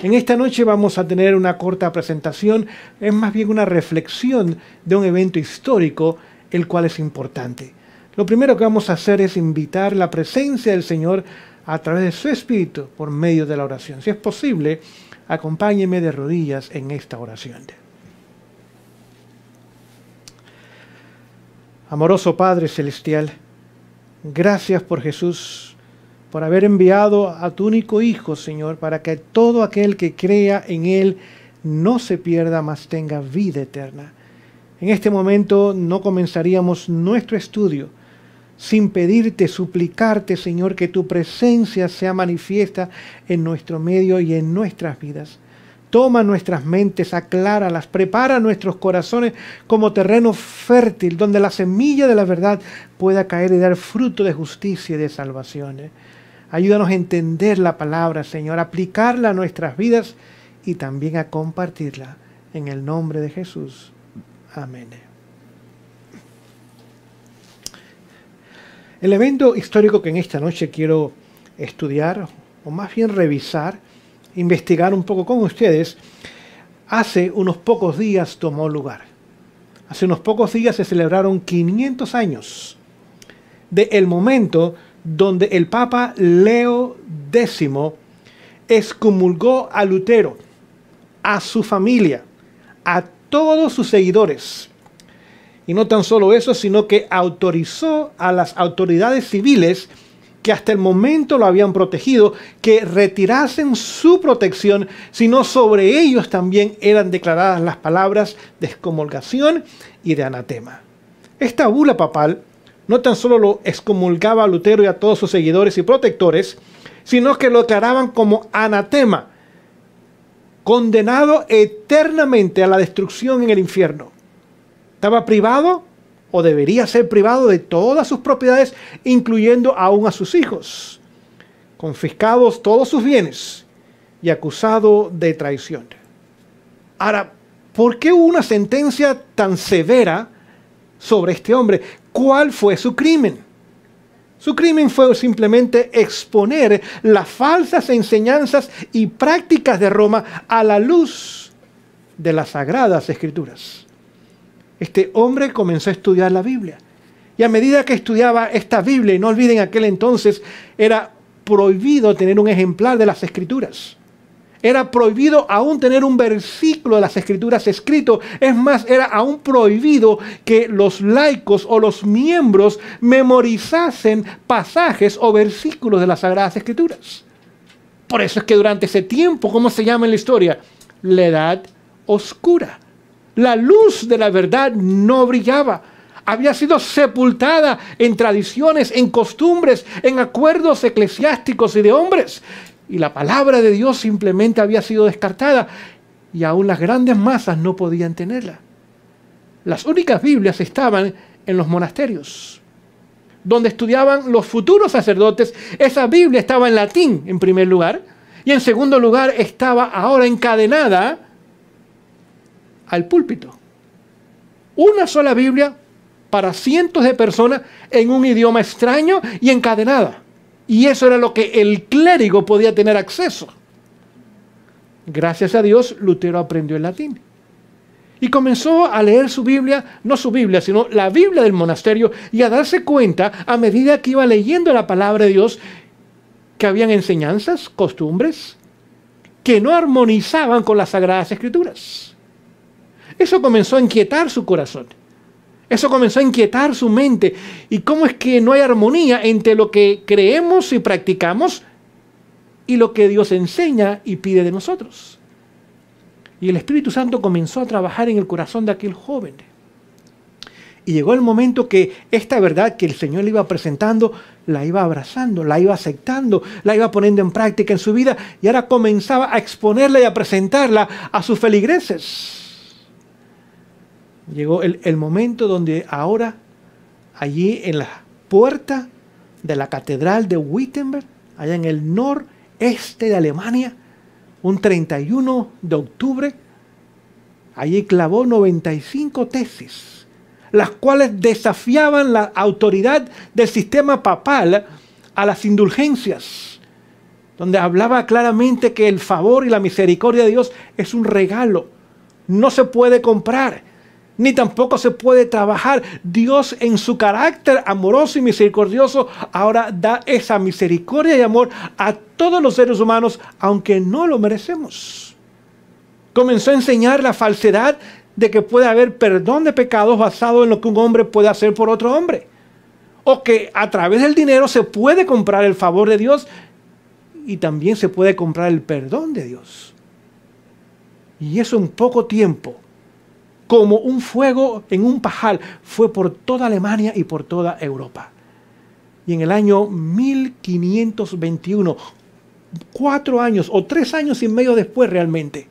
En esta noche vamos a tener una corta presentación, es más bien una reflexión de un evento histórico, el cual es importante. Lo primero que vamos a hacer es invitar la presencia del Señor a través de su Espíritu por medio de la oración. Si es posible, acompáñeme de rodillas en esta oración. Amoroso Padre Celestial, gracias por Jesús, por haber enviado a tu único Hijo, Señor, para que todo aquel que crea en Él no se pierda, mas tenga vida eterna. En este momento no comenzaríamos nuestro estudio sin pedirte, suplicarte, Señor, que tu presencia sea manifiesta en nuestro medio y en nuestras vidas. Toma nuestras mentes, acláralas, prepara nuestros corazones como terreno fértil, donde la semilla de la verdad pueda caer y dar fruto de justicia y de salvación. Ayúdanos a entender la palabra, Señor, a aplicarla a nuestras vidas y también a compartirla. En el nombre de Jesús. Amén. El evento histórico que en esta noche quiero estudiar, o más bien revisar, investigar un poco con ustedes, hace unos pocos días tomó lugar. Hace unos pocos días se celebraron 500 años del momento donde el Papa Leo X excomulgó a Lutero, a su familia, a todos sus seguidores. Y no tan solo eso, sino que autorizó a las autoridades civiles que hasta el momento lo habían protegido, que retirasen su protección, sino sobre ellos también eran declaradas las palabras de excomulgación y de anatema. Esta bula papal no tan solo lo excomulgaba a Lutero y a todos sus seguidores y protectores, sino que lo declaraban como anatema, condenado eternamente a la destrucción en el infierno. Estaba privado, o debería ser privado, de todas sus propiedades, incluyendo aún a sus hijos, confiscados todos sus bienes y acusado de traición. Ahora, ¿por qué hubo una sentencia tan severa sobre este hombre? ¿Cuál fue su crimen? Su crimen fue simplemente exponer las falsas enseñanzas y prácticas de Roma a la luz de las Sagradas Escrituras. Este hombre comenzó a estudiar la Biblia. Y a medida que estudiaba esta Biblia, y no olviden aquel entonces, era prohibido tener un ejemplar de las Escrituras. Era prohibido aún tener un versículo de las Escrituras escrito. Es más, era aún prohibido que los laicos o los miembros memorizasen pasajes o versículos de las Sagradas Escrituras. Por eso es que durante ese tiempo, ¿cómo se llama en la historia? La Edad Oscura. La luz de la verdad no brillaba. Había sido sepultada en tradiciones, en costumbres, en acuerdos eclesiásticos y de hombres. Y la palabra de Dios simplemente había sido descartada. Y aún las grandes masas no podían tenerla. Las únicas Biblias estaban en los monasterios, donde estudiaban los futuros sacerdotes. Esa Biblia estaba en latín, en primer lugar. Y en segundo lugar, estaba ahora encadenada al púlpito. Una sola Biblia para cientos de personas en un idioma extraño y encadenada. Y eso era lo que el clérigo podía tener acceso. Gracias a Dios, Lutero aprendió el latín. Y comenzó a leer su Biblia, no su Biblia, sino la Biblia del monasterio, y a darse cuenta, a medida que iba leyendo la palabra de Dios, que habían enseñanzas, costumbres, que no armonizaban con las Sagradas Escrituras. Eso comenzó a inquietar su corazón. Eso comenzó a inquietar su mente. ¿Y cómo es que no hay armonía entre lo que creemos y practicamos y lo que Dios enseña y pide de nosotros? Y el Espíritu Santo comenzó a trabajar en el corazón de aquel joven. Y llegó el momento que esta verdad que el Señor le iba presentando, la iba abrazando, la iba aceptando, la iba poniendo en práctica en su vida, y ahora comenzaba a exponerla y a presentarla a sus feligreses. Llegó el momento donde ahora, allí en la puerta de la catedral de Wittenberg, allá en el noreste de Alemania, un 31 de octubre, allí clavó 95 tesis, las cuales desafiaban la autoridad del sistema papal a las indulgencias donde hablaba claramente que el favor y la misericordia de Dios es un regalo. No se puede comprar, ni tampoco se puede trabajar. Dios, en su carácter amoroso y misericordioso, ahora da esa misericordia y amor a todos los seres humanos, aunque no lo merecemos. Comenzó a enseñar la falsedad de que puede haber perdón de pecados basado en lo que un hombre puede hacer por otro hombre, o que a través del dinero se puede comprar el favor de Dios y también se puede comprar el perdón de Dios. Y eso en poco tiempo, como un fuego en un pajal, fue por toda Alemania y por toda Europa. Y en el año 1521, 4 años o 3 años y medio después realmente,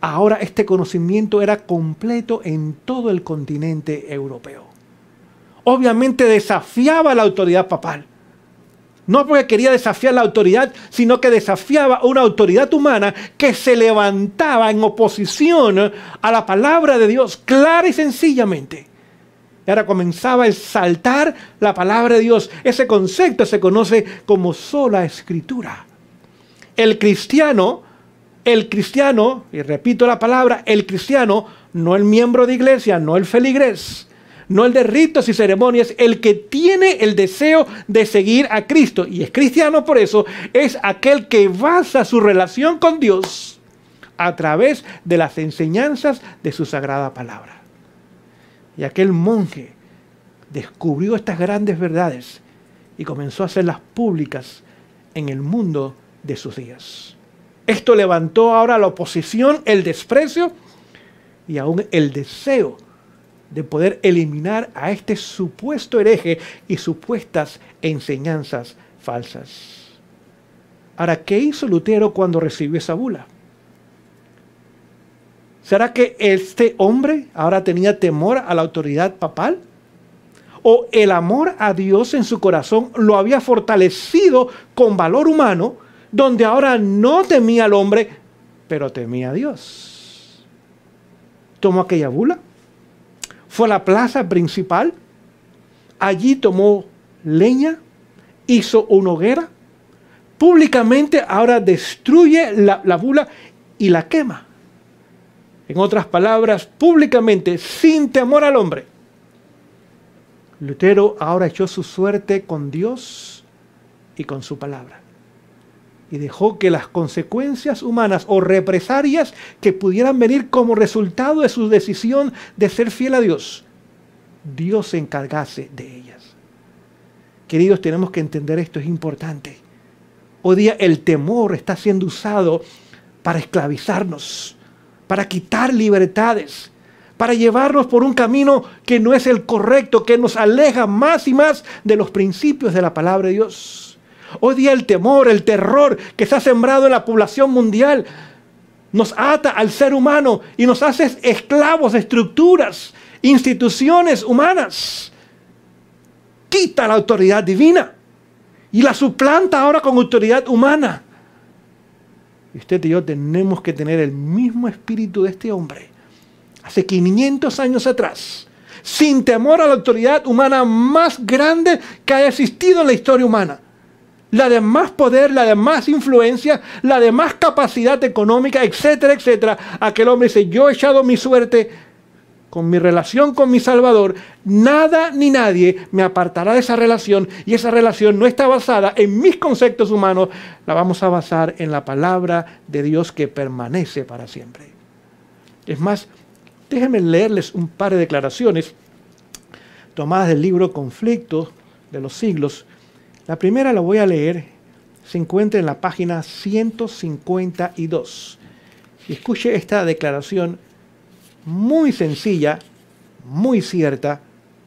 ahora este conocimiento era completo en todo el continente europeo. Obviamente desafiaba la autoridad papal. No porque quería desafiar la autoridad, sino que desafiaba una autoridad humana que se levantaba en oposición a la palabra de Dios, clara y sencillamente. Y ahora comenzaba a exaltar la palabra de Dios. Ese concepto se conoce como sola escritura. El cristiano, y repito la palabra, el cristiano, no el miembro de iglesia, no el feligrés, no el de ritos y ceremonias, el que tiene el deseo de seguir a Cristo y es cristiano por eso, es aquel que basa su relación con Dios a través de las enseñanzas de su sagrada palabra. Y aquel monje descubrió estas grandes verdades y comenzó a hacerlas públicas en el mundo de sus días. Esto levantó ahora la oposición, el desprecio y aún el deseo de poder eliminar a este supuesto hereje y supuestas enseñanzas falsas. Ahora, ¿qué hizo Lutero cuando recibió esa bula? ¿Será que este hombre ahora tenía temor a la autoridad papal? ¿O el amor a Dios en su corazón lo había fortalecido con valor humano, donde ahora no temía al hombre, pero temía a Dios? Tomó aquella bula, fue a la plaza principal, allí tomó leña, hizo una hoguera, públicamente ahora destruye la bula y la quema. En otras palabras, públicamente, sin temor al hombre. Lutero ahora echó su suerte con Dios y con su palabra. Y dejó que las consecuencias humanas o represalias que pudieran venir como resultado de su decisión de ser fiel a Dios, Dios se encargase de ellas. Queridos, tenemos que entender esto, es importante. Hoy día el temor está siendo usado para esclavizarnos, para quitar libertades, para llevarnos por un camino que no es el correcto, que nos aleja más y más de los principios de la palabra de Dios. Hoy día el temor, el terror que se ha sembrado en la población mundial nos ata al ser humano y nos hace esclavos de estructuras, instituciones humanas. Quita la autoridad divina y la suplanta ahora con autoridad humana. Y usted y yo tenemos que tener el mismo espíritu de este hombre. Hace 500 años atrás, sin temor a la autoridad humana más grande que haya existido en la historia humana. La de más poder, la de más influencia, la de más capacidad económica, etcétera, etcétera. Aquel hombre dice, yo he echado mi suerte con mi relación con mi Salvador. Nada ni nadie me apartará de esa relación. Y esa relación no está basada en mis conceptos humanos. La vamos a basar en la palabra de Dios que permanece para siempre. Es más, déjenme leerles un par de declaraciones tomadas del libro Conflictos de los Siglos. La primera la voy a leer, se encuentra en la página 152. Y escuche esta declaración muy sencilla, muy cierta,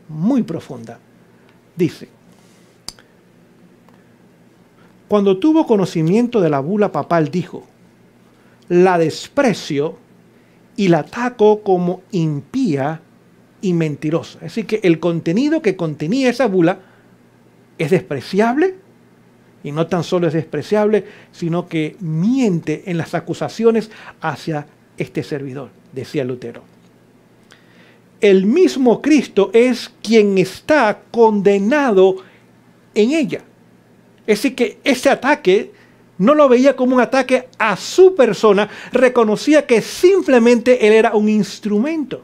muy profunda. Dice, cuando tuvo conocimiento de la bula papal dijo, la desprecio y la ataco como impía y mentirosa. Es decir, que el contenido que contenía esa bula es despreciable, y no tan solo es despreciable, sino que miente en las acusaciones hacia este servidor, decía Lutero. El mismo Cristo es quien está condenado en ella. Es decir, que ese ataque no lo veía como un ataque a su persona, reconocía que simplemente él era un instrumento.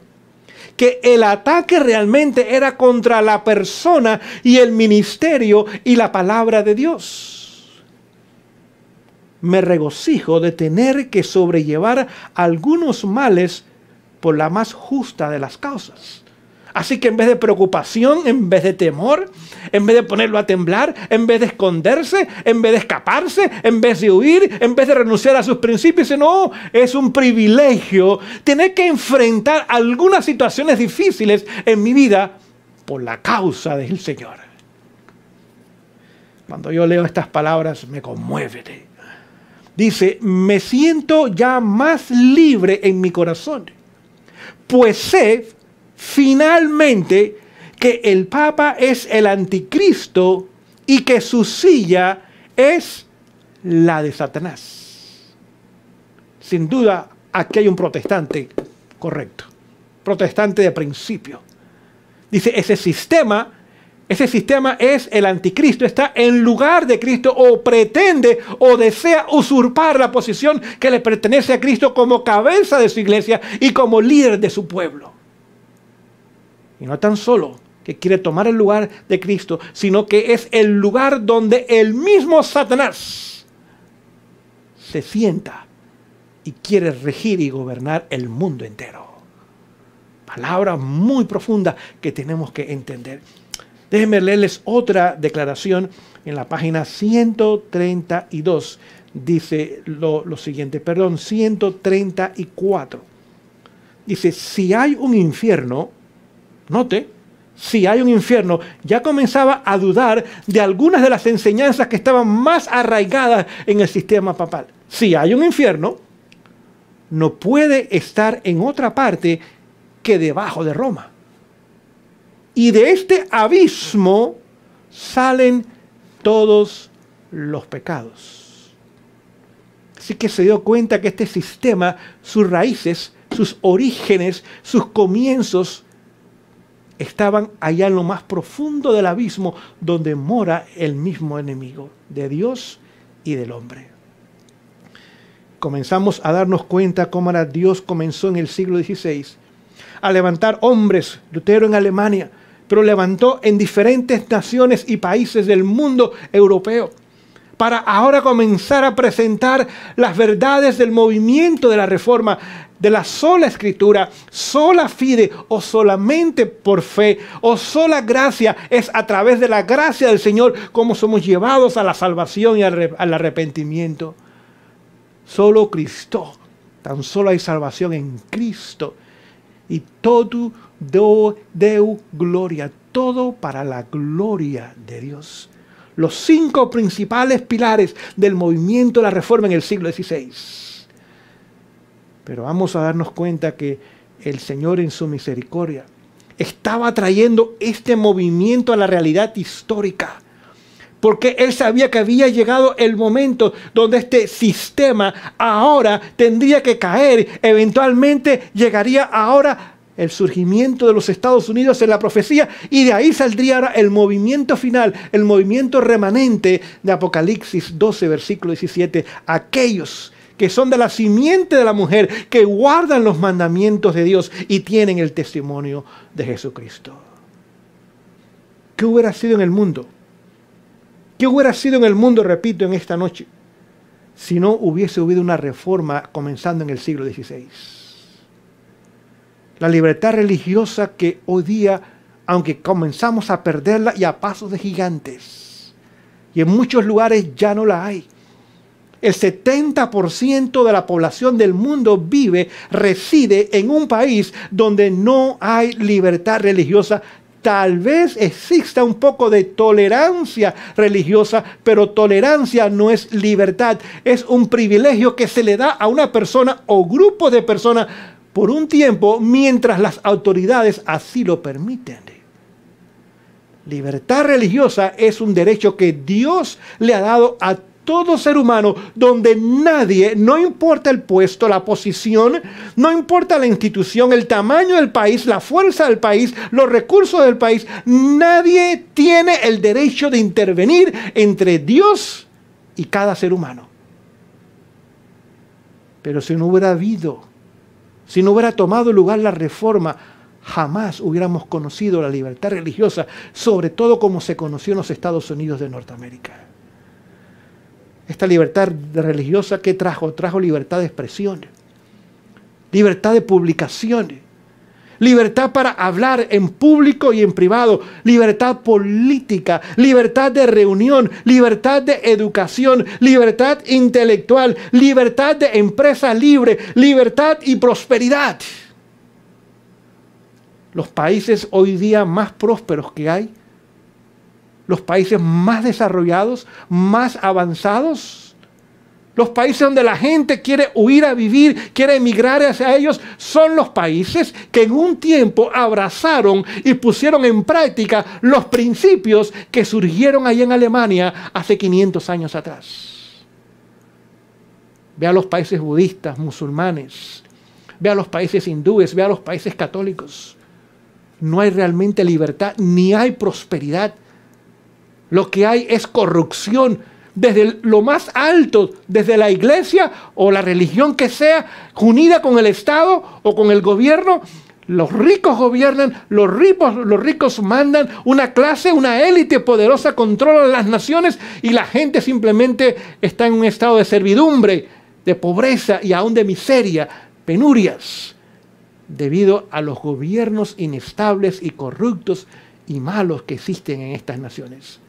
Que el ataque realmente era contra la persona y el ministerio y la palabra de Dios. Me regocijo de tener que sobrellevar algunos males por la más justa de las causas. Así que en vez de preocupación, en vez de temor, en vez de ponerlo a temblar, en vez de esconderse, en vez de escaparse, en vez de huir, en vez de renunciar a sus principios, no, es un privilegio tener que enfrentar algunas situaciones difíciles en mi vida por la causa del Señor. Cuando yo leo estas palabras me conmueve. Dice, me siento ya más libre en mi corazón, pues sé finalmente que el Papa es el anticristo y que su silla es la de Satanás. Sin duda, aquí hay un protestante correcto, protestante de principio. Dice, ese sistema es el anticristo, está en lugar de Cristo o pretende o desea usurpar la posición que le pertenece a Cristo como cabeza de su iglesia y como líder de su pueblo. Y no tan solo que quiere tomar el lugar de Cristo, sino que es el lugar donde el mismo Satanás se sienta y quiere regir y gobernar el mundo entero. Palabra muy profunda que tenemos que entender. Déjenme leerles otra declaración en la página 132. Dice lo siguiente, 134. Dice, si hay un infierno, note, si hay un infierno, ya comenzaba a dudar de algunas de las enseñanzas que estaban más arraigadas en el sistema papal. Si hay un infierno, no puede estar en otra parte que debajo de Roma. Y de este abismo salen todos los pecados. Así que se dio cuenta que este sistema, sus raíces, sus orígenes, sus comienzos, estaban allá en lo más profundo del abismo donde mora el mismo enemigo de Dios y del hombre. Comenzamos a darnos cuenta cómo era Dios comenzó en el siglo XVI a levantar hombres, Lutero en Alemania, pero levantó en diferentes naciones y países del mundo europeo, para ahora comenzar a presentar las verdades del movimiento de la Reforma, de la sola Escritura, sola fide o solamente por fe o sola gracia. Es a través de la gracia del Señor como somos llevados a la salvación y al arrepentimiento. Solo Cristo, tan solo hay salvación en Cristo. Y todo deu gloria, todo para la gloria de Dios. Los 5 principales pilares del movimiento de la Reforma en el siglo XVI. Pero vamos a darnos cuenta que el Señor en su misericordia estaba trayendo este movimiento a la realidad histórica. Porque Él sabía que había llegado el momento donde este sistema ahora tendría que caer. Eventualmente llegaría ahora el surgimiento de los Estados Unidos en la profecía, y de ahí saldría ahora el movimiento final, el movimiento remanente de Apocalipsis 12, versículo 17. Aquellos que son de la simiente de la mujer, que guardan los mandamientos de Dios y tienen el testimonio de Jesucristo. ¿Qué hubiera sido en el mundo? ¿Qué hubiera sido en el mundo, repito, en esta noche, si no hubiese habido una reforma comenzando en el siglo XVI? La libertad religiosa que hoy día, aunque comenzamos a perderla y a pasos de gigantes, y en muchos lugares ya no la hay. El 70% de la población del mundo reside en un país donde no hay libertad religiosa. Tal vez exista un poco de tolerancia religiosa, pero tolerancia no es libertad. Es un privilegio que se le da a una persona o grupo de personas por un tiempo mientras las autoridades así lo permiten. Libertad religiosa es un derecho que Dios le ha dado a todo ser humano, donde nadie, no importa el puesto, la posición, no importa la institución, el tamaño del país, la fuerza del país, los recursos del país, nadie tiene el derecho de intervenir entre Dios y cada ser humano. Pero si no hubiera tomado lugar la reforma, jamás hubiéramos conocido la libertad religiosa, sobre todo como se conoció en los Estados Unidos de Norteamérica. Esta libertad religiosa, ¿qué trajo? Trajo libertad de expresión, libertad de publicación, libertad para hablar en público y en privado, libertad política, libertad de reunión, libertad de educación, libertad intelectual, libertad de empresa libre, libertad y prosperidad. Los países hoy día más prósperos que hay, los países más desarrollados, más avanzados, los países donde la gente quiere huir a vivir, quiere emigrar hacia ellos, son los países que en un tiempo abrazaron y pusieron en práctica los principios que surgieron ahí en Alemania hace 500 años atrás. Ve a los países budistas, musulmanes, ve a los países hindúes, ve a los países católicos. No hay realmente libertad, ni hay prosperidad. Lo que hay es corrupción desde lo más alto, desde la iglesia o la religión que sea, unida con el Estado o con el gobierno. Los ricos gobiernan, los ricos mandan, una clase, una élite poderosa controla las naciones y la gente simplemente está en un estado de servidumbre, de pobreza y aún de miseria, penurias, debido a los gobiernos inestables y corruptos y malos que existen en estas naciones.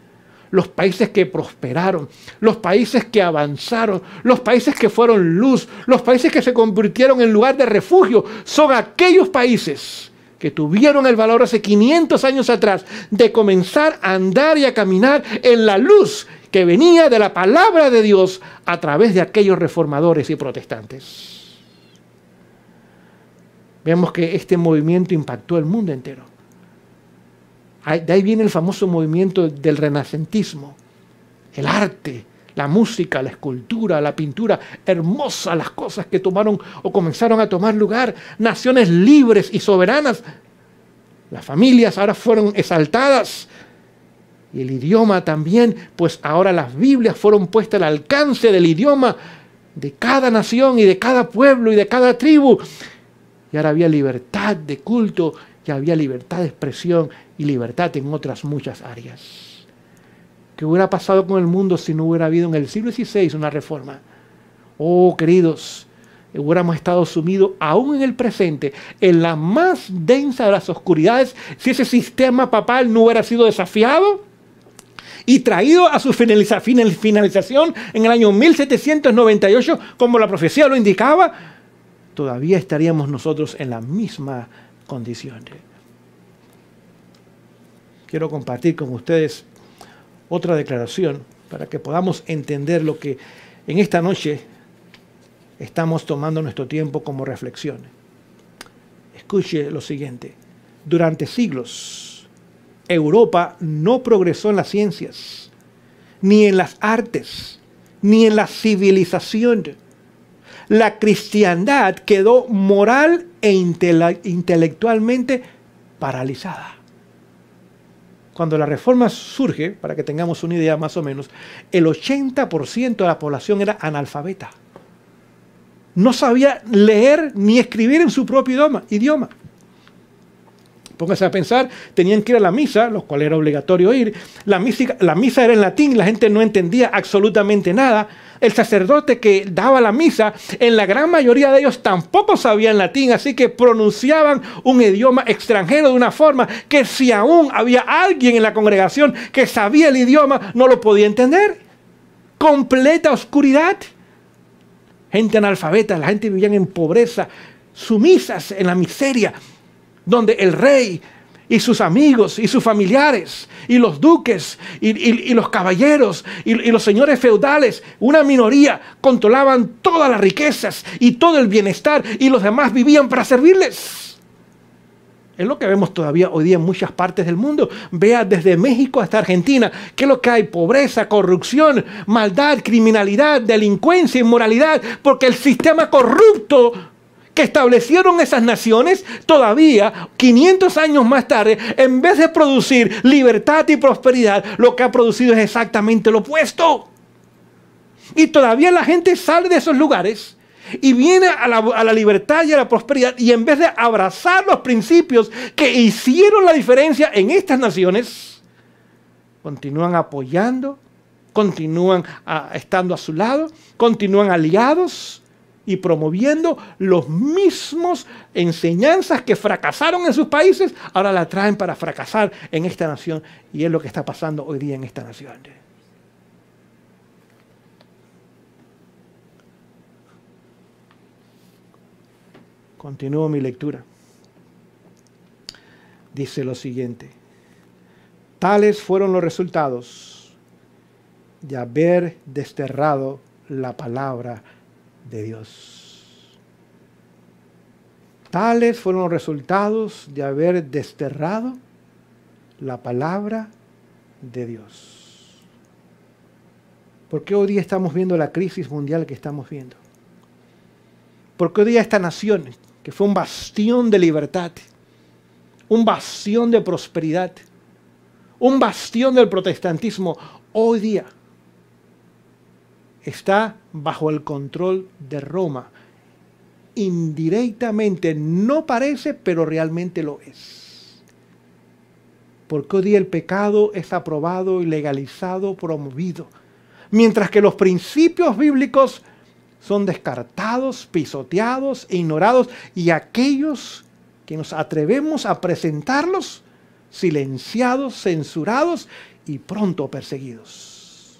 Los países que prosperaron, los países que avanzaron, los países que fueron luz, los países que se convirtieron en lugar de refugio, son aquellos países que tuvieron el valor hace 500 años atrás de comenzar a andar y a caminar en la luz que venía de la palabra de Dios a través de aquellos reformadores y protestantes. Vemos que este movimiento impactó el mundo entero. De ahí viene el famoso movimiento del renacentismo. El arte, la música, la escultura, la pintura, hermosas las cosas que tomaron o comenzaron a tomar lugar. Naciones libres y soberanas. Las familias ahora fueron exaltadas. Y el idioma también, pues ahora las Biblias fueron puestas al alcance del idioma de cada nación y de cada pueblo y de cada tribu. Y ahora había libertad de culto, y había libertad de expresión y libertad en otras muchas áreas. ¿Qué hubiera pasado con el mundo si no hubiera habido en el siglo XVI una reforma? Oh, queridos, hubiéramos estado sumidos aún en el presente en la más densa de las oscuridades si ese sistema papal no hubiera sido desafiado y traído a su finalización en el año 1798, como la profecía lo indicaba. Todavía estaríamos nosotros en la misma condición. Quiero compartir con ustedes otra declaración para que podamos entender lo que en esta noche estamos tomando nuestro tiempo como reflexión. Escuche lo siguiente. Durante siglos, Europa no progresó en las ciencias, ni en las artes, ni en la civilización. La cristiandad quedó moral e intelectualmente paralizada. Cuando la reforma surge, para que tengamos una idea más o menos, el 80% de la población era analfabeta. No sabía leer ni escribir en su propio idioma. Pónganse a pensar, tenían que ir a la misa, lo cual era obligatorio ir. La misa era en latín, la gente no entendía absolutamente nada. El sacerdote que daba la misa, en la gran mayoría de ellos tampoco sabían latín, así que pronunciaban un idioma extranjero de una forma que si aún había alguien en la congregación que sabía el idioma, no lo podía entender. Completa oscuridad. Gente analfabeta, la gente vivía en pobreza, sumisas en la miseria, donde el rey y sus amigos y sus familiares y los duques y los caballeros y los señores feudales, una minoría, controlaban todas las riquezas y todo el bienestar y los demás vivían para servirles. Es lo que vemos todavía hoy día en muchas partes del mundo. Vea desde México hasta Argentina. ¿Qué es lo que hay? Pobreza, corrupción, maldad, criminalidad, delincuencia, inmoralidad. Porque el sistema corrupto que establecieron esas naciones, todavía 500 años más tarde, en vez de producir libertad y prosperidad, lo que ha producido es exactamente lo opuesto. Y todavía la gente sale de esos lugares y viene a la libertad y a la prosperidad, y en vez de abrazar los principios que hicieron la diferencia en estas naciones, continúan apoyando, continúan estando a su lado, continúan aliados y promoviendo los mismos enseñanzas que fracasaron en sus países, ahora la traen para fracasar en esta nación, y es lo que está pasando hoy día en esta nación. Continúo mi lectura. Dice lo siguiente: tales fueron los resultados de haber desterrado la palabra de Dios. Tales fueron los resultados de haber desterrado la palabra de Dios. ¿Por qué hoy día estamos viendo la crisis mundial que estamos viendo? ¿Por qué hoy día esta nación, que fue un bastión de libertad, un bastión de prosperidad, un bastión del protestantismo, hoy día está bajo el control de Roma? Indirectamente no parece, pero realmente lo es. Porque hoy día el pecado es aprobado y legalizado, promovido, mientras que los principios bíblicos son descartados, pisoteados e ignorados, y aquellos que nos atrevemos a presentarlos, silenciados, censurados y pronto perseguidos.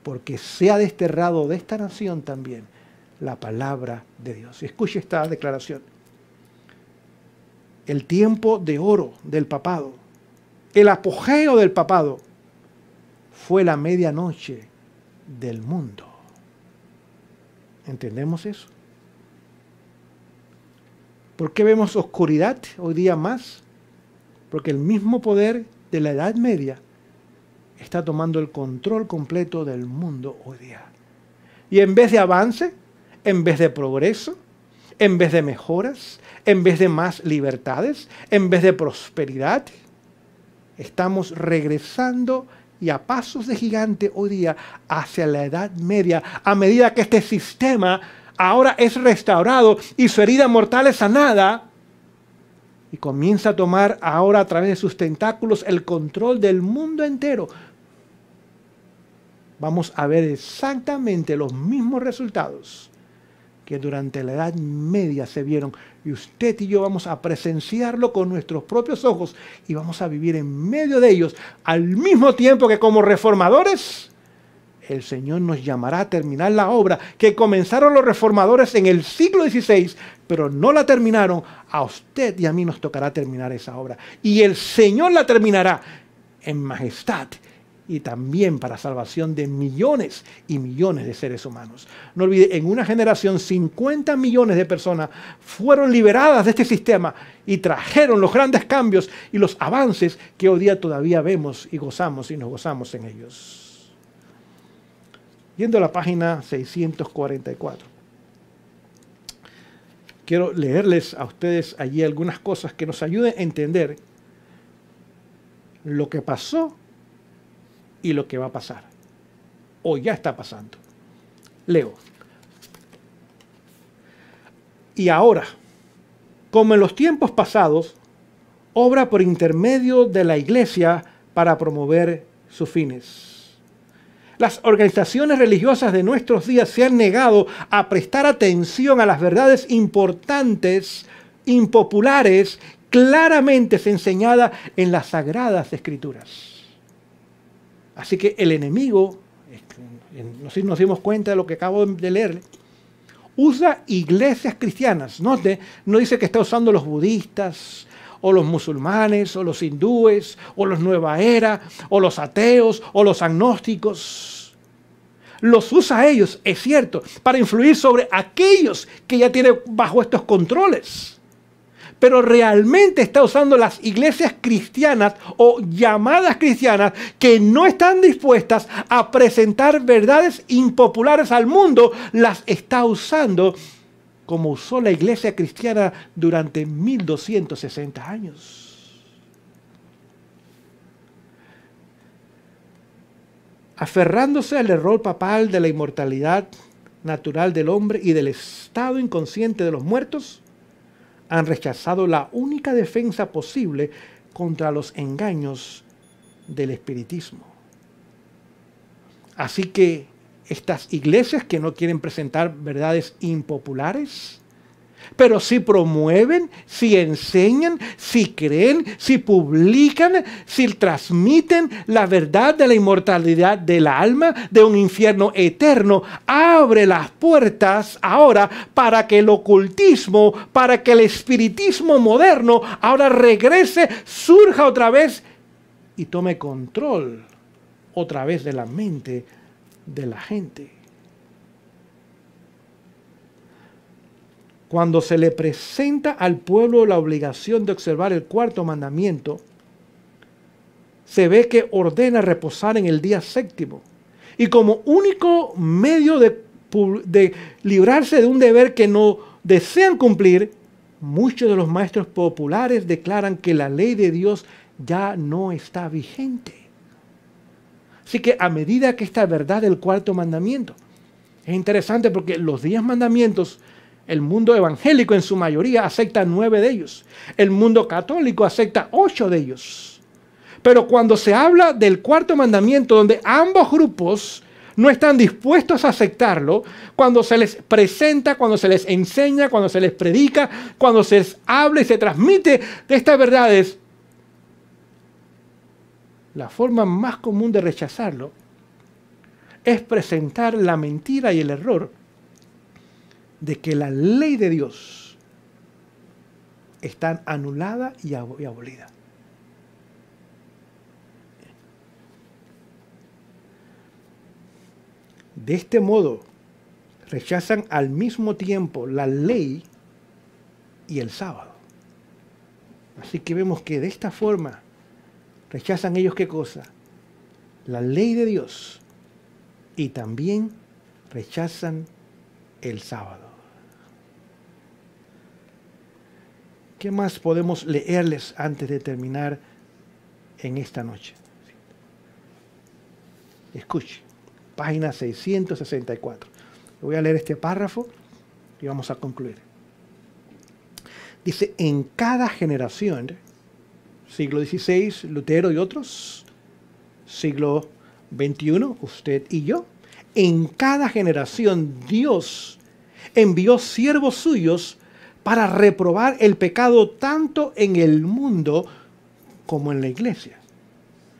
Porque se ha desterrado de esta nación también la palabra de Dios. Y escuche esta declaración. El tiempo de oro del papado, el apogeo del papado, fue la medianoche del mundo. ¿Entendemos eso? ¿Por qué vemos oscuridad hoy día más? Porque el mismo poder de la Edad Media está tomando el control completo del mundo hoy día. Y en vez de avance, en vez de progreso, en vez de mejoras, en vez de más libertades, en vez de prosperidad, estamos regresando y a pasos de gigante hoy día hacia la Edad Media, a medida que este sistema ahora es restaurado y su herida mortal es sanada, y comienza a tomar ahora a través de sus tentáculos el control del mundo entero. Vamos a ver exactamente los mismos resultados que durante la Edad Media se vieron, y usted y yo vamos a presenciarlo con nuestros propios ojos y vamos a vivir en medio de ellos, al mismo tiempo que como reformadores el Señor nos llamará a terminar la obra que comenzaron los reformadores en el siglo XVI, pero no la terminaron. A usted y a mí nos tocará terminar esa obra, y el Señor la terminará en majestad y también para salvación de millones y millones de seres humanos. No olvide, en una generación 50 millones de personas fueron liberadas de este sistema y trajeron los grandes cambios y los avances que hoy día todavía vemos y gozamos y nos gozamos en ellos. Yendo a la página 644. Quiero leerles a ustedes allí algunas cosas que nos ayuden a entender lo que pasó y lo que va a pasar, o ya está pasando. Leo. Y ahora, como en los tiempos pasados, obra por intermedio de la Iglesia para promover sus fines. Las organizaciones religiosas de nuestros días se han negado a prestar atención a las verdades importantes, impopulares, claramente enseñadas en las Sagradas Escrituras. Así que el enemigo, no sé si nos dimos cuenta de lo que acabo de leer, usa iglesias cristianas. Note, no dice que está usando los budistas, o los musulmanes, o los hindúes, o los nueva era, o los ateos, o los agnósticos. Los usa ellos, es cierto, para influir sobre aquellos que ya tienen bajo estos controles. pero realmente está usando las iglesias cristianas o llamadas cristianas que no están dispuestas a presentar verdades impopulares al mundo, las está usando como usó la iglesia cristiana durante 1260 años. Aferrándose al error papal de la inmortalidad natural del hombre y del estado inconsciente de los muertos, han rechazado la única defensa posible contra los engaños del espiritismo. Así que estas iglesias que no quieren presentar verdades impopulares, pero sí promueven, sí enseñan, sí creen, sí publican, sí transmiten la verdad de la inmortalidad del alma, de un infierno eterno, abre las puertas ahora para que el ocultismo, para que el espiritismo moderno ahora regrese, surja otra vez y tome control otra vez de la mente de la gente. Cuando se le presenta al pueblo la obligación de observar el cuarto mandamiento, se ve que ordena reposar en el día séptimo. Y como único medio de librarse de un deber que no desean cumplir, muchos de los maestros populares declaran que la ley de Dios ya no está vigente. Así que a medida que esta verdad del cuarto mandamiento, es interesante porque los 10 mandamientos, el mundo evangélico en su mayoría acepta 9 de ellos. El mundo católico acepta 8 de ellos. Pero cuando se habla del cuarto mandamiento, donde ambos grupos no están dispuestos a aceptarlo, cuando se les presenta, cuando se les enseña, cuando se les predica, cuando se les habla y se transmite de estas verdades, la forma más común de rechazarlo es presentar la mentira y el error de que la ley de Dios está anulada y abolida. De este modo, rechazan al mismo tiempo la ley y el sábado. Así que vemos que de esta forma rechazan ellos ¿qué cosa? La ley de Dios y también rechazan el sábado. ¿Qué más podemos leerles antes de terminar en esta noche? Escuche, página 664. Voy a leer este párrafo y vamos a concluir. Dice, en cada generación, siglo XVI, Lutero y otros, siglo XXI, usted y yo, en cada generación Dios envió siervos suyos para reprobar el pecado tanto en el mundo como en la iglesia.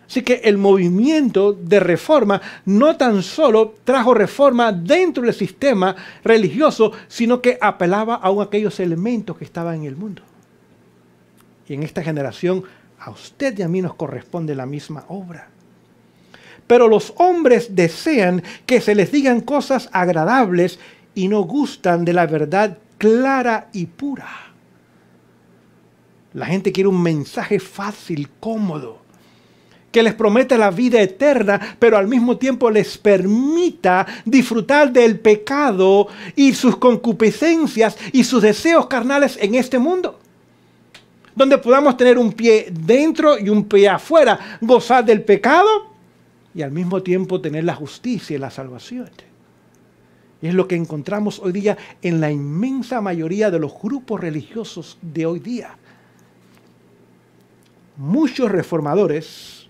Así que el movimiento de reforma no tan solo trajo reforma dentro del sistema religioso, sino que apelaba a aquellos elementos que estaban en el mundo. Y en esta generación a usted y a mí nos corresponde la misma obra. Pero los hombres desean que se les digan cosas agradables y no gustan de la verdad clara y pura. La gente quiere un mensaje fácil, cómodo, que les promete la vida eterna, pero al mismo tiempo les permita disfrutar del pecado y sus concupiscencias y sus deseos carnales en este mundo. Donde podamos tener un pie dentro y un pie afuera, gozar del pecado y al mismo tiempo tener la justicia y la salvación. Y es lo que encontramos hoy día en la inmensa mayoría de los grupos religiosos de hoy día. Muchos reformadores,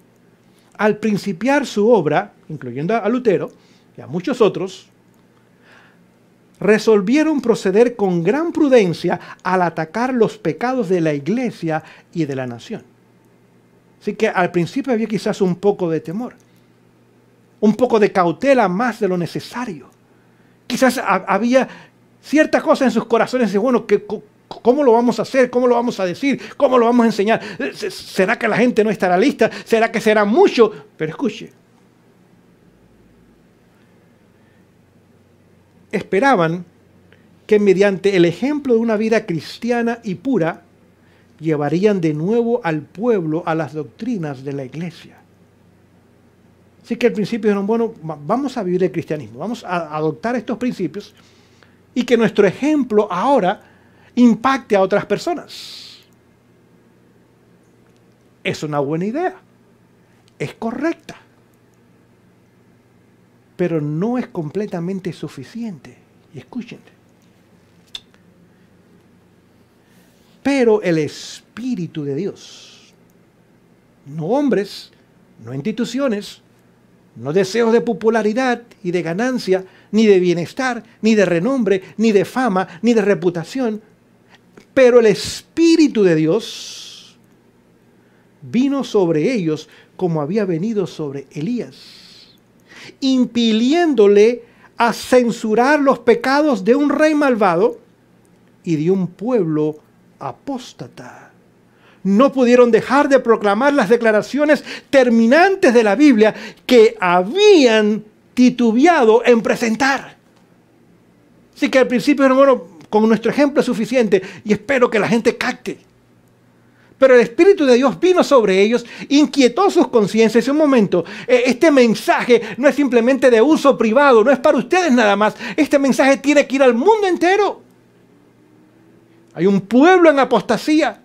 al principiar su obra, incluyendo a Lutero y a muchos otros, resolvieron proceder con gran prudencia al atacar los pecados de la iglesia y de la nación. Así que al principio había quizás un poco de temor, un poco de cautela más de lo necesario. Quizás había ciertas cosas en sus corazones de, bueno, ¿cómo lo vamos a hacer? ¿Cómo lo vamos a decir? ¿Cómo lo vamos a enseñar? ¿Será que la gente no estará lista? ¿Será que será mucho? Pero escuche. Esperaban que mediante el ejemplo de una vida cristiana y pura, llevarían de nuevo al pueblo a las doctrinas de la iglesia. Así que al principio dijeron, bueno, vamos a vivir el cristianismo, vamos a adoptar estos principios y que nuestro ejemplo ahora impacte a otras personas. Es una buena idea, es correcta, pero no es completamente suficiente. Y escuchen, pero el Espíritu de Dios, no hombres, no instituciones, no deseos de popularidad y de ganancia, ni de bienestar, ni de renombre, ni de fama, ni de reputación, pero el Espíritu de Dios vino sobre ellos como había venido sobre Elías, impidiéndole a censurar los pecados de un rey malvado y de un pueblo apóstata. No pudieron dejar de proclamar las declaraciones terminantes de la Biblia que habían titubeado en presentar. Así que al principio, hermano, con nuestro ejemplo es suficiente y espero que la gente capte. Pero el Espíritu de Dios vino sobre ellos, inquietó sus conciencias. Un momento, este mensaje no es simplemente de uso privado, no es para ustedes nada más. Este mensaje tiene que ir al mundo entero. Hay un pueblo en apostasía.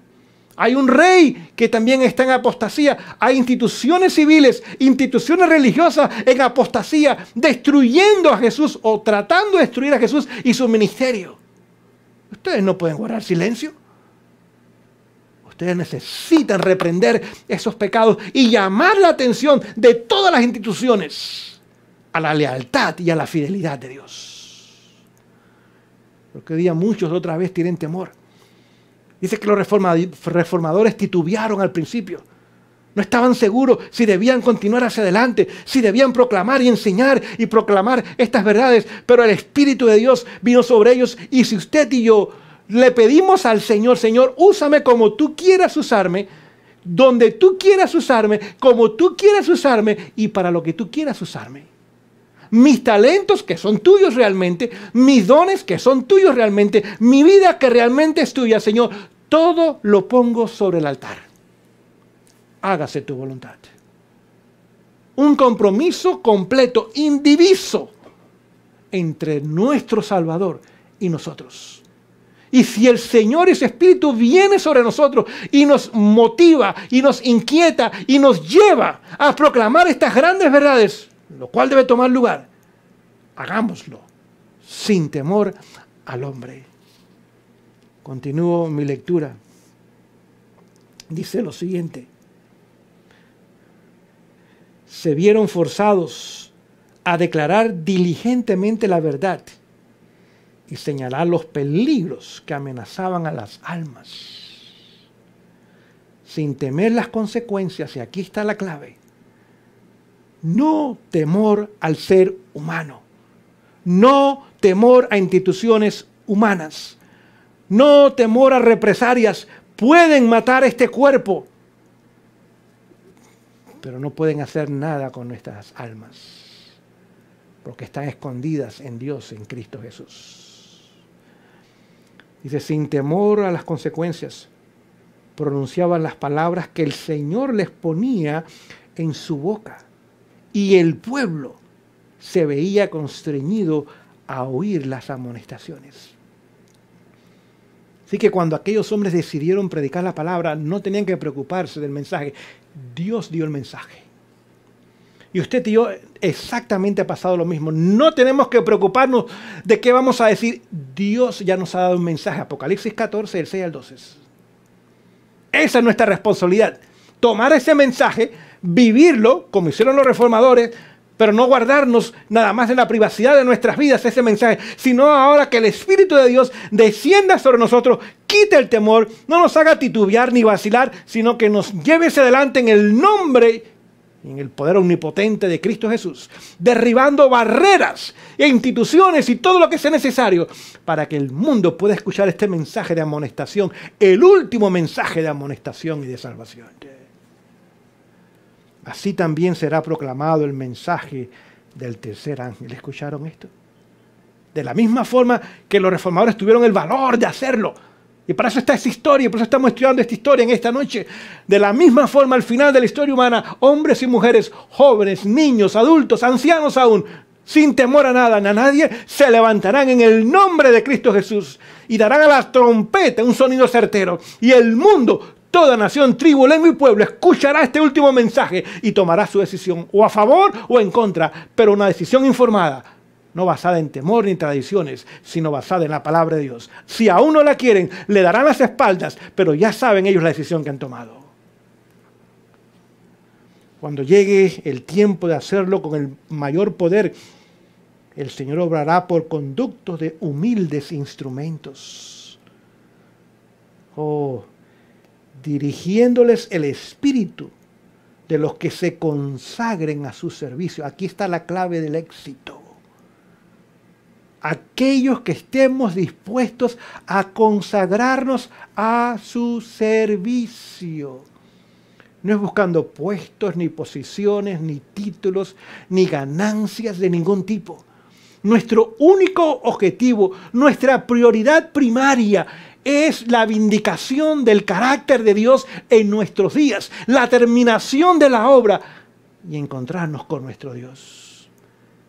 Hay un rey que también está en apostasía. Hay instituciones civiles, instituciones religiosas en apostasía, destruyendo a Jesús o tratando de destruir a Jesús y su ministerio. Ustedes no pueden guardar silencio. Ustedes necesitan reprender esos pecados y llamar la atención de todas las instituciones a la lealtad y a la fidelidad de Dios. Porque hoy día muchos otra vez tienen temor. Dice que los reformadores titubearon al principio. No estaban seguros si debían continuar hacia adelante, si debían proclamar y enseñar y proclamar estas verdades. Pero el Espíritu de Dios vino sobre ellos. Y si usted y yo le pedimos al Señor, Señor, úsame como tú quieras usarme, donde tú quieras usarme, como tú quieras usarme y para lo que tú quieras usarme. Mis talentos que son tuyos realmente, mis dones que son tuyos realmente, mi vida que realmente es tuya, Señor, todo lo pongo sobre el altar. Hágase tu voluntad. Un compromiso completo, indiviso, entre nuestro Salvador y nosotros. Y si el Señor y su Espíritu viene sobre nosotros y nos motiva y nos inquieta y nos lleva a proclamar estas grandes verdades, lo cual debe tomar lugar, hagámoslo sin temor al hombre. Continúo mi lectura. Dice lo siguiente: se vieron forzados a declarar diligentemente la verdad y señalar los peligros que amenazaban a las almas, sin temer las consecuencias, y aquí está la clave. No temor al ser humano, no temor a instituciones humanas, no temor a represalias. Pueden matar este cuerpo, pero no pueden hacer nada con nuestras almas, porque están escondidas en Dios, en Cristo Jesús. Dice, sin temor a las consecuencias, pronunciaban las palabras que el Señor les ponía en su boca. Y el pueblo se veía constreñido a oír las amonestaciones. Así que cuando aquellos hombres decidieron predicar la palabra, no tenían que preocuparse del mensaje. Dios dio el mensaje. Y usted y yo exactamente ha pasado lo mismo. No tenemos que preocuparnos de qué vamos a decir. Dios ya nos ha dado un mensaje. Apocalipsis 14, del 6 al 12. Esa es nuestra responsabilidad. Tomar ese mensaje, vivirlo, como hicieron los reformadores, pero no guardarnos nada más en la privacidad de nuestras vidas ese mensaje, sino ahora que el Espíritu de Dios descienda sobre nosotros, quite el temor, no nos haga titubear ni vacilar, sino que nos lleve hacia adelante en el nombre, en el poder omnipotente de Cristo Jesús, derribando barreras e instituciones y todo lo que sea necesario para que el mundo pueda escuchar este mensaje de amonestación, el último mensaje de amonestación y de salvación. Así también será proclamado el mensaje del tercer ángel. ¿Escucharon esto? De la misma forma que los reformadores tuvieron el valor de hacerlo, Y para eso está esta historia, por eso estamos estudiando esta historia en esta noche. De la misma forma, al final de la historia humana, hombres y mujeres, jóvenes, niños, adultos, ancianos aún, sin temor a nada, a nadie, se levantarán en el nombre de Cristo Jesús y darán a la trompeta un sonido certero. Y el mundo, toda nación, tribu, lengua y pueblo escuchará este último mensaje y tomará su decisión, o a favor o en contra, pero una decisión informada, no basada en temor ni tradiciones, sino basada en la palabra de Dios. Si aún no la quieren, le darán las espaldas, pero ya saben ellos la decisión que han tomado. Cuando llegue el tiempo de hacerlo con el mayor poder, el Señor obrará por conductos de humildes instrumentos. Dirigiéndoles el espíritu de los que se consagren a su servicio. Aquí está la clave del éxito. Aquellos que estemos dispuestos a consagrarnos a su servicio. No es buscando puestos, ni posiciones, ni títulos, ni ganancias de ningún tipo. Nuestro único objetivo, nuestra prioridad primaria es la vindicación del carácter de Dios en nuestros días, la terminación de la obra y encontrarnos con nuestro Dios.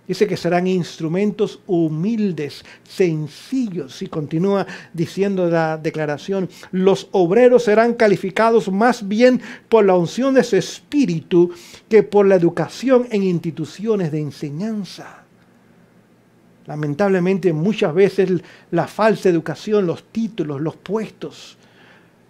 Dice que serán instrumentos humildes, sencillos, y continúa diciendo la declaración, los obreros serán calificados más bien por la unción de su espíritu que por la educación en instituciones de enseñanza. Lamentablemente muchas veces la falsa educación, los títulos, los puestos,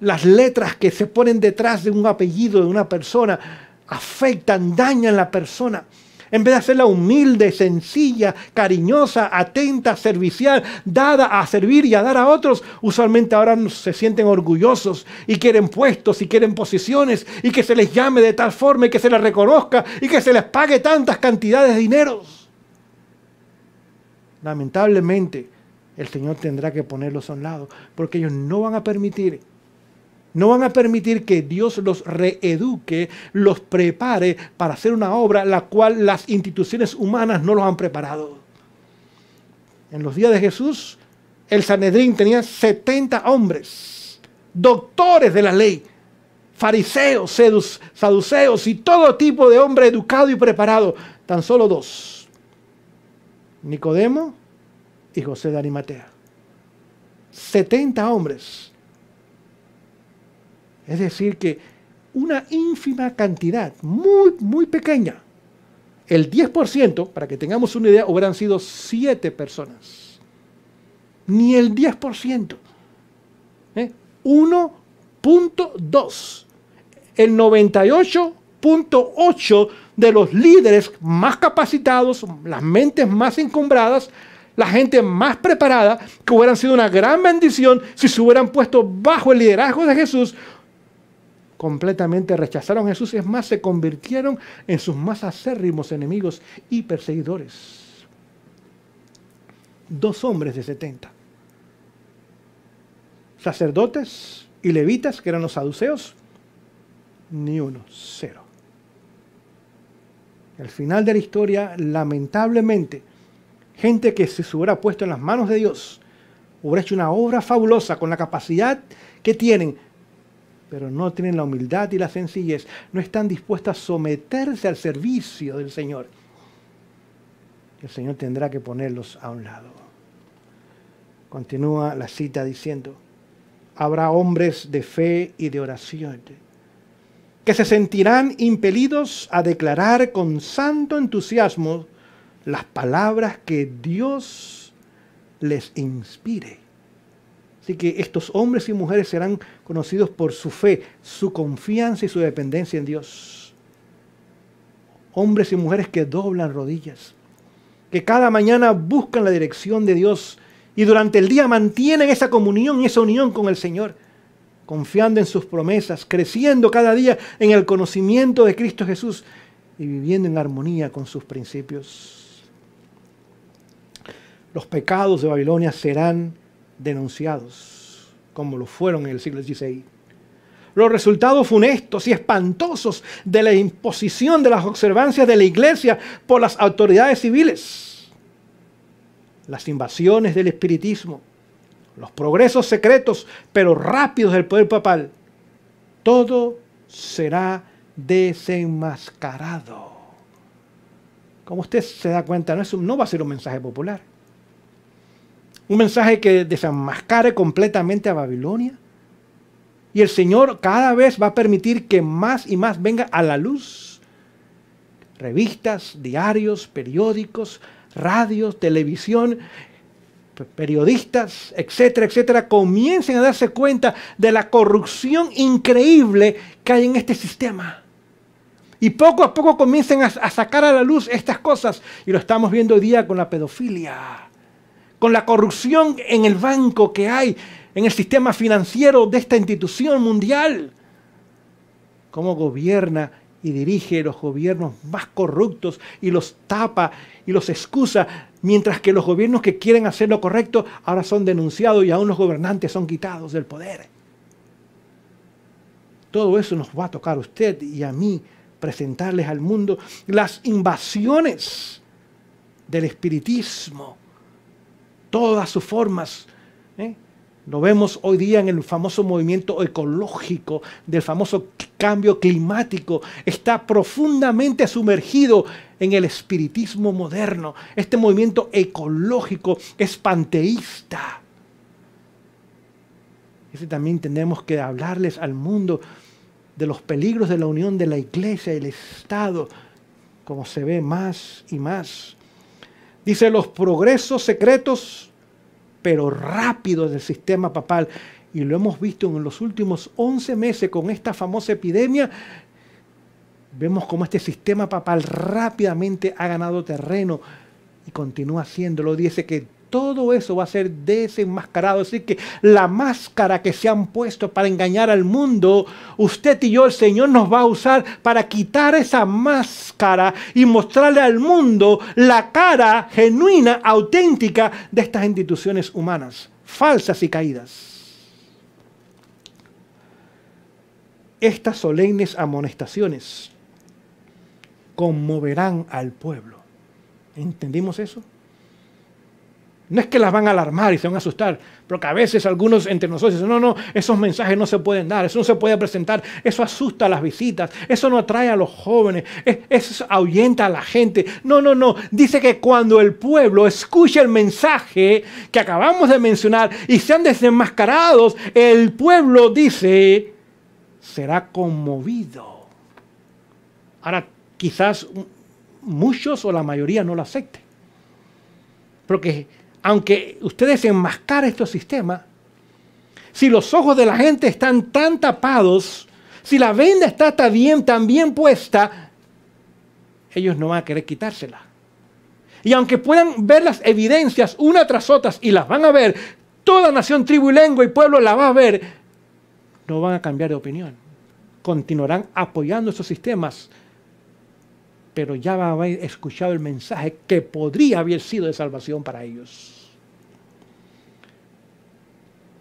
las letras que se ponen detrás de un apellido de una persona afectan, dañan a la persona. En vez de hacerla humilde, sencilla, cariñosa, atenta, servicial, dada a servir y a dar a otros, usualmente ahora se sienten orgullosos y quieren puestos y quieren posiciones y que se les llame de tal forma y que se les reconozca y que se les pague tantas cantidades de dinero. Lamentablemente, el Señor tendrá que ponerlos a un lado porque ellos no van a permitir que Dios los reeduque, los prepare para hacer una obra la cual las instituciones humanas no los han preparado. En los días de Jesús, el Sanedrín tenía 70 hombres, doctores de la ley, fariseos, saduceos y todo tipo de hombre educado y preparado. Tan solo 2. Nicodemo y José de Arimatea. 70 hombres. Es decir que una ínfima cantidad, muy, muy pequeña. El 10%, para que tengamos una idea, hubieran sido 7 personas. Ni el 10%. 1.2. El 98.8 de los líderes más capacitados, las mentes más encumbradas, la gente más preparada, que hubieran sido una gran bendición si se hubieran puesto bajo el liderazgo de Jesús, completamente rechazaron a Jesús. Es más, se convirtieron en sus más acérrimos enemigos y perseguidores. 2 hombres de 70. Sacerdotes y levitas, que eran los saduceos, ni uno, 0. Al final de la historia, lamentablemente, gente que se hubiera puesto en las manos de Dios, hubiera hecho una obra fabulosa con la capacidad que tienen, pero no tienen la humildad y la sencillez, no están dispuestas a someterse al servicio del Señor. El Señor tendrá que ponerlos a un lado. Continúa la cita diciendo, habrá hombres de fe y de oración, que se sentirán impelidos a declarar con santo entusiasmo las palabras que Dios les inspire. Así que estos hombres y mujeres serán conocidos por su fe, su confianza y su dependencia en Dios. Hombres y mujeres que doblan rodillas, que cada mañana buscan la dirección de Dios y durante el día mantienen esa comunión y esa unión con el Señor, confiando en sus promesas, creciendo cada día en el conocimiento de Cristo Jesús y viviendo en armonía con sus principios. Los pecados de Babilonia serán denunciados, como lo fueron en el siglo XVI. Los resultados funestos y espantosos de la imposición de las observancias de la iglesia por las autoridades civiles, las invasiones del espiritismo, los progresos secretos pero rápidos del poder papal, todo será desenmascarado. Como usted se da cuenta, no va a ser un mensaje popular. Un mensaje que desenmascare completamente a Babilonia. Y el Señor cada vez va a permitir que más y más venga a la luz. Revistas, diarios, periódicos, radios, televisión, periodistas, etcétera, etcétera, comiencen a darse cuenta de la corrupción increíble que hay en este sistema. Y poco a poco comiencen a sacar a la luz estas cosas. Y lo estamos viendo hoy día con la pedofilia, con la corrupción en el banco que hay, en el sistema financiero de esta institución mundial. Cómo gobierna y dirige los gobiernos más corruptos y los tapa y los excusa, mientras que los gobiernos que quieren hacer lo correcto ahora son denunciados y aún los gobernantes son quitados del poder. Todo eso nos va a tocar a usted y a mí, presentarles al mundo las invasiones del espiritismo, todas sus formas. Lo vemos hoy día en el famoso movimiento ecológico, del famoso cambio climático. Está profundamente sumergido en el espiritismo moderno. Este movimiento ecológico es panteísta. También tenemos que hablarles al mundo de los peligros de la unión de la iglesia y el Estado, como se ve más y más. Dice, los progresos secretos, pero rápidos del sistema papal. Y lo hemos visto en los últimos 11 meses con esta famosa epidemia. Vemos cómo este sistema papal rápidamente ha ganado terreno y continúa haciéndolo. Dice que todo eso va a ser desenmascarado. Así que la máscara que se han puesto para engañar al mundo, usted y yo, el Señor nos va a usar para quitar esa máscara y mostrarle al mundo la cara genuina, auténtica de estas instituciones humanas, falsas y caídas. Estas solemnes amonestaciones conmoverán al pueblo. ¿Entendimos eso? No es que las van a alarmar y se van a asustar, porque a veces algunos entre nosotros dicen, no, esos mensajes no se pueden dar, eso no se puede presentar, eso asusta a las visitas, eso no atrae a los jóvenes, eso ahuyenta a la gente. No, dice que cuando el pueblo escuche el mensaje que acabamos de mencionar y sean desenmascarados, el pueblo, dice, será conmovido. Ahora, quizás muchos o la mayoría no lo acepten, porque aunque usted desenmascara estos sistemas, si los ojos de la gente están tan tapados, si la venda está tan bien puesta, ellos no van a querer quitársela. Y aunque puedan ver las evidencias una tras otras, y las van a ver, toda nación, tribu, lengua y pueblo la va a ver, no van a cambiar de opinión. Continuarán apoyando esos sistemas, pero ya van a haber escuchado el mensaje que podría haber sido de salvación para ellos.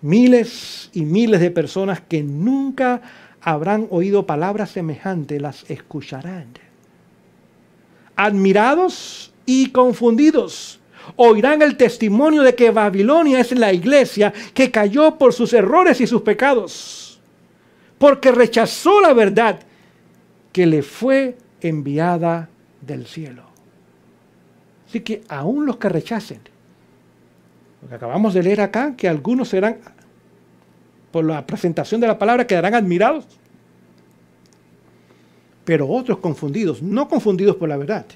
Miles y miles de personas que nunca habrán oído palabras semejantes las escucharán. Admirados y confundidos, oirán el testimonio de que Babilonia es la iglesia que cayó por sus errores y sus pecados, porque rechazó la verdad que le fue enviada del cielo. Así que aún los que rechacen, lo que acabamos de leer acá, que algunos serán, por la presentación de la palabra, quedarán admirados, pero otros confundidos, no confundidos por la verdad,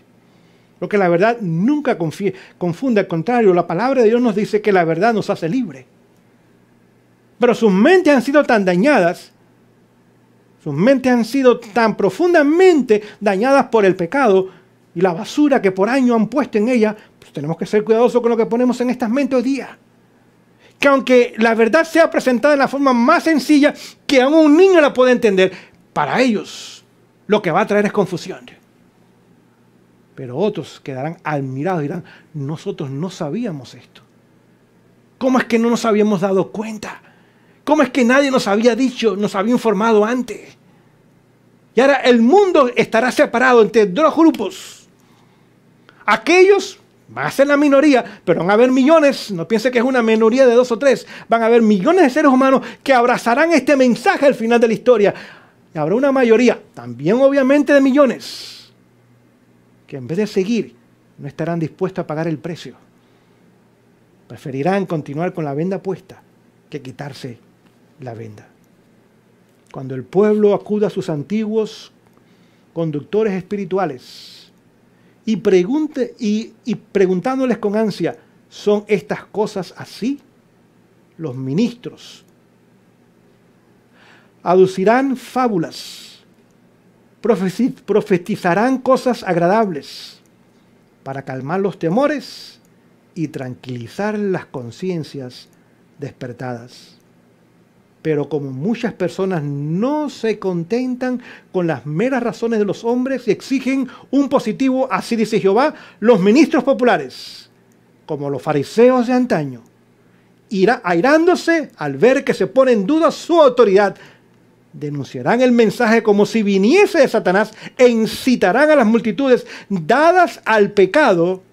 porque la verdad nunca confunde, al contrario, la palabra de Dios nos dice que la verdad nos hace libre. Pero sus mentes han sido tan dañadas, sus mentes han sido tan profundamente dañadas por el pecado y la basura que por años han puesto en ella. Pues tenemos que ser cuidadosos con lo que ponemos en estas mentes hoy día. Que aunque la verdad sea presentada de la forma más sencilla, que aún un niño la puede entender, para ellos lo que va a traer es confusión. Pero otros quedarán admirados y dirán, nosotros no sabíamos esto. ¿Cómo es que no nos habíamos dado cuenta? ¿Cómo es que nadie nos había dicho, nos había informado antes? Y ahora el mundo estará separado entre dos grupos. Aquellos, Va a ser la minoría, pero van a haber millones. No piense que es una minoría de 2 o 3. Van a haber millones de seres humanos que abrazarán este mensaje al final de la historia. Y habrá una mayoría, también obviamente de millones, que en vez de seguir, no estarán dispuestos a pagar el precio. Preferirán continuar con la venda puesta que quitarse la venda. Cuando el pueblo acuda a sus antiguos conductores espirituales y preguntándoles con ansia, ¿son estas cosas así? Los ministros aducirán fábulas, profetizarán cosas agradables para calmar los temores y tranquilizar las conciencias despertadas. Pero como muchas personas no se contentan con las meras razones de los hombres y exigen un positivo, así dice Jehová, los ministros populares, como los fariseos de antaño, airándose al ver que se pone en duda su autoridad, denunciarán el mensaje como si viniese de Satanás e incitarán a las multitudes dadas al pecado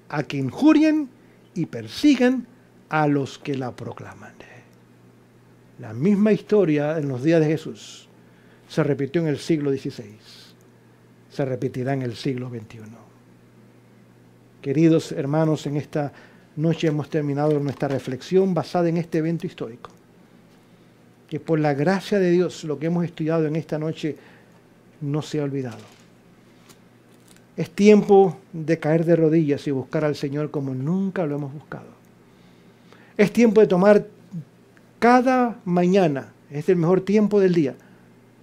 a que injurien y persigan a los que la proclaman. La misma historia en los días de Jesús se repitió en el siglo XVI, se repetirá en el siglo XXI. Queridos hermanos, en esta noche hemos terminado nuestra reflexión basada en este evento histórico. Que por la gracia de Dios lo que hemos estudiado en esta noche no se ha olvidado. Es tiempo de caer de rodillas y buscar al Señor como nunca lo hemos buscado. Es tiempo de tomar cada mañana, es el mejor tiempo del día.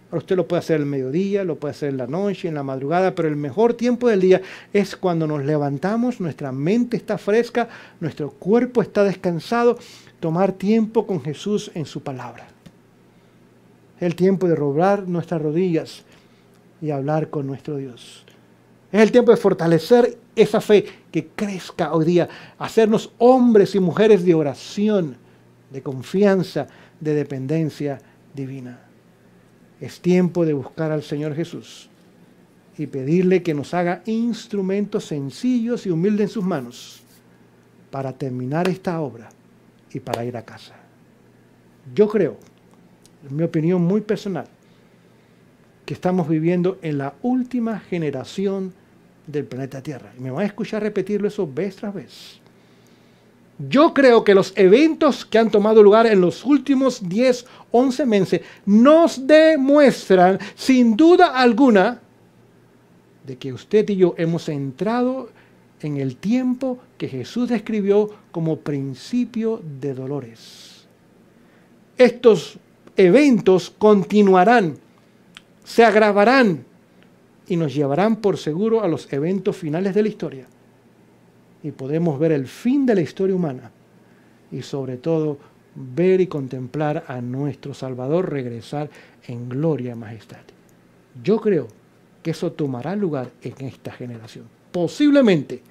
Ahora usted lo puede hacer al mediodía, lo puede hacer en la noche, en la madrugada, pero el mejor tiempo del día es cuando nos levantamos, nuestra mente está fresca, nuestro cuerpo está descansado, tomar tiempo con Jesús en su palabra. Es el tiempo de doblar nuestras rodillas y hablar con nuestro Dios. Es el tiempo de fortalecer esa fe que crezca hoy día, hacernos hombres y mujeres de oración, de confianza, de dependencia divina. Es tiempo de buscar al Señor Jesús y pedirle que nos haga instrumentos sencillos y humildes en sus manos para terminar esta obra y para ir a casa. Yo creo, en mi opinión muy personal, que estamos viviendo en la última generación del planeta Tierra. Y me van a escuchar repetirlo eso vez tras vez. Yo creo que los eventos que han tomado lugar en los últimos 10, 11 meses nos demuestran, sin duda alguna, de que usted y yo hemos entrado en el tiempo que Jesús describió como principio de dolores. Estos eventos continuarán, se agravarán y nos llevarán por seguro a los eventos finales de la historia. Y podemos ver el fin de la historia humana y sobre todo ver y contemplar a nuestro Salvador regresar en gloria y majestad. Yo creo que eso tomará lugar en esta generación. Posiblemente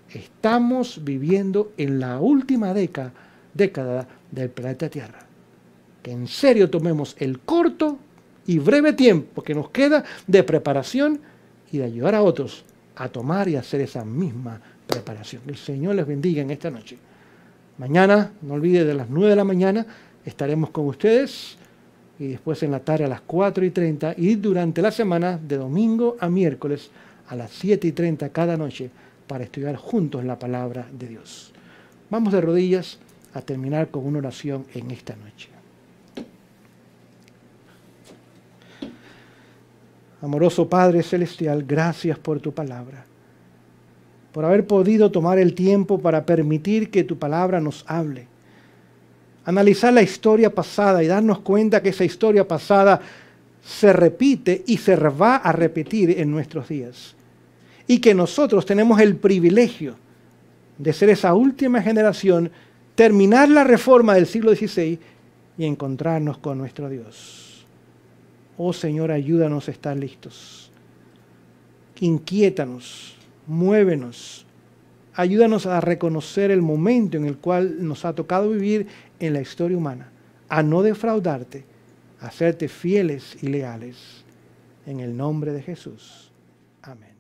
estamos viviendo en la última década del planeta Tierra. Que en serio tomemos el corto y breve tiempo que nos queda de preparación y de ayudar a otros a tomar y hacer esa misma preparación. El Señor les bendiga en esta noche. Mañana, no olvide, de las 9 de la mañana estaremos con ustedes y después en la tarde a las 4:30 y durante la semana de domingo a miércoles a las 7:30 cada noche para estudiar juntos la palabra de Dios. Vamos de rodillas a terminar con una oración en esta noche. Amoroso Padre Celestial, gracias por tu palabra, por haber podido tomar el tiempo para permitir que tu palabra nos hable, analizar la historia pasada y darnos cuenta que esa historia pasada se repite y se va a repetir en nuestros días, y que nosotros tenemos el privilegio de ser esa última generación, terminar la reforma del siglo XVI y encontrarnos con nuestro Dios. Oh Señor, ayúdanos a estar listos. Inquiétanos, muévenos. Ayúdanos a reconocer el momento en el cual nos ha tocado vivir en la historia humana, a no defraudarte, a serte fieles y leales. En el nombre de Jesús. Amén.